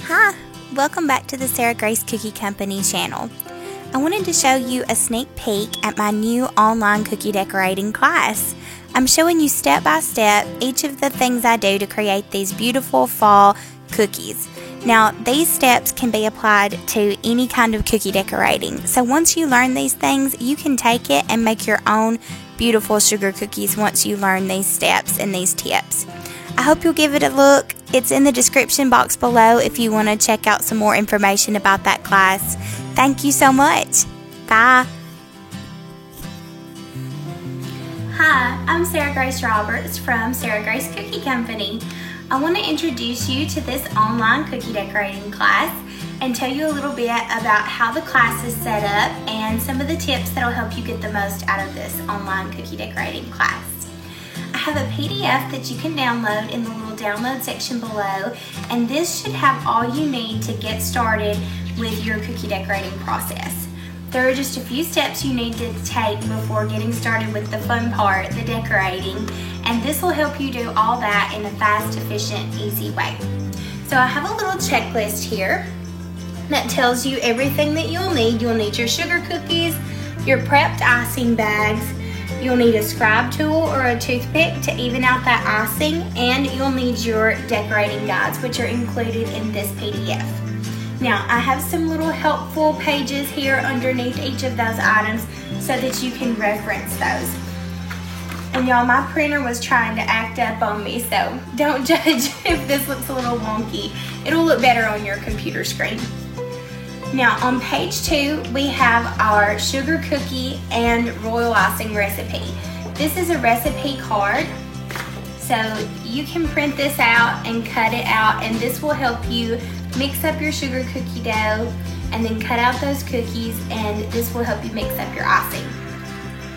Hi, welcome back to the Sarah Grace Cookie Company channel. I wanted to show you a sneak peek at my new online cookie decorating class. I'm showing you step by step each of the things I do to create these beautiful fall cookies. Now, these steps can be applied to any kind of cookie decorating. So once you learn these things, you can take it and make your own beautiful sugar cookies once you learn these steps and these tips. I hope you'll give it a look. It's in the description box below if you want to check out some more information about that class. Thank you so much. Bye. Hi, I'm Sarah Grace Roberts from Sarah Grace Cookie Company. I want to introduce you to this online cookie decorating class and tell you a little bit about how the class is set up and some of the tips that will help you get the most out of this online cookie decorating class. I have a PDF that you can download in the little download section below, and this should have all you need to get started with your cookie decorating process. There are just a few steps you need to take before getting started with the fun part, the decorating, and this will help you do all that in a fast, efficient, easy way. So I have a little checklist here that tells you everything that you'll need. You'll need your sugar cookies, your prepped icing bags, you'll need a scribe tool or a toothpick to even out that icing, and you'll need your decorating guides, which are included in this PDF. Now, I have some little helpful pages here underneath each of those items so that you can reference those. And y'all, my printer was trying to act up on me, so don't judge if this looks a little wonky. It'll look better on your computer screen. Now, on page 2, we have our sugar cookie and royal icing recipe. This is a recipe card, so you can print this out and cut it out, and this will help you mix up your sugar cookie dough and then cut out those cookies, and this will help you mix up your icing.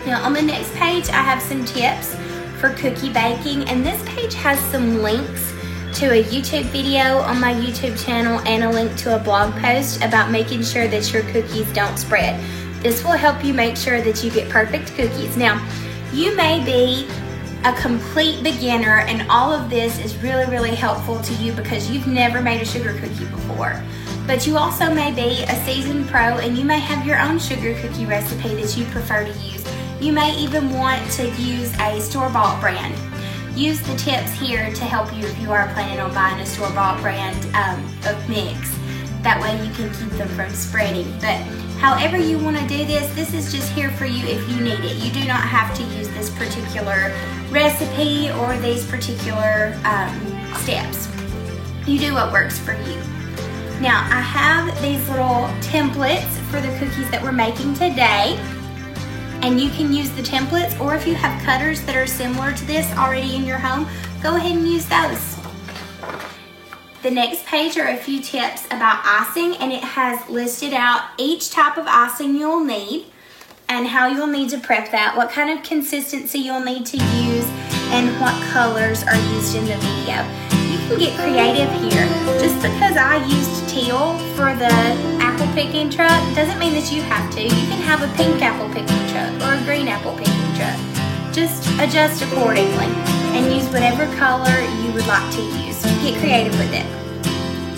Now, on the next page, I have some tips for cookie baking, and this page has some links to a YouTube video on my YouTube channel and a link to a blog post about making sure that your cookies don't spread. This will help you make sure that you get perfect cookies. Now, you may be a complete beginner and all of this is really helpful to you because you've never made a sugar cookie before. But you also may be a seasoned pro and you may have your own sugar cookie recipe that you prefer to use. You may even want to use a store-bought brand. Use the tips here to help you if you are planning on buying a store-bought brand of mix. That way you can keep them from spreading. But however you want to do this, this is just here for you if you need it. You do not have to use this particular recipe or these particular steps. You do what works for you. Now, I have these little templates for the cookies that we're making today. And you can use the templates, or if you have cutters that are similar to this already in your home, go ahead and use those. The next page are a few tips about icing, and it has listed out each type of icing you'll need and how you'll need to prep that, what kind of consistency you'll need to use, and what colors are used in the video. You can get creative here. Just because I used teal for the apple picking truck doesn't mean that you have to. You can have a pink apple picking truck or a green apple picking truck. Just adjust accordingly and use whatever color you would like to use. Get creative with it.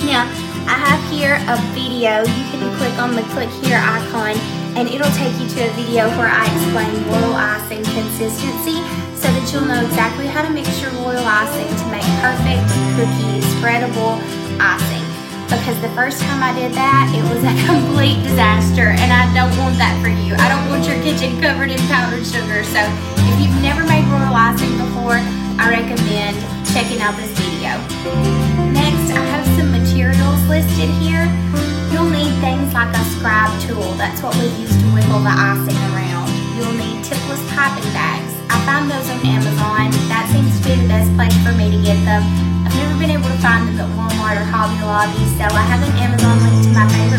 Now, I have here a video. You can click on the click here icon and it'll take you to a video where I explain royal icing consistency so that you'll know exactly how to mix your royal icing to make perfect cookie spreadable icing. Because the first time I did that, it was a complete disaster, and I don't want that for you. I don't want your kitchen covered in powdered sugar. So if you've never made royal icing before, I recommend checking out this video. Next, I have some materials listed here. You'll need things like a scribe tool. That's what we use to wiggle the icing around. You'll need tipless piping bags. I found those on Amazon. That seems to be the best place for me to get them. I've never been able to find them at Walmart or Hobby Lobby, so I have an Amazon link to my favorite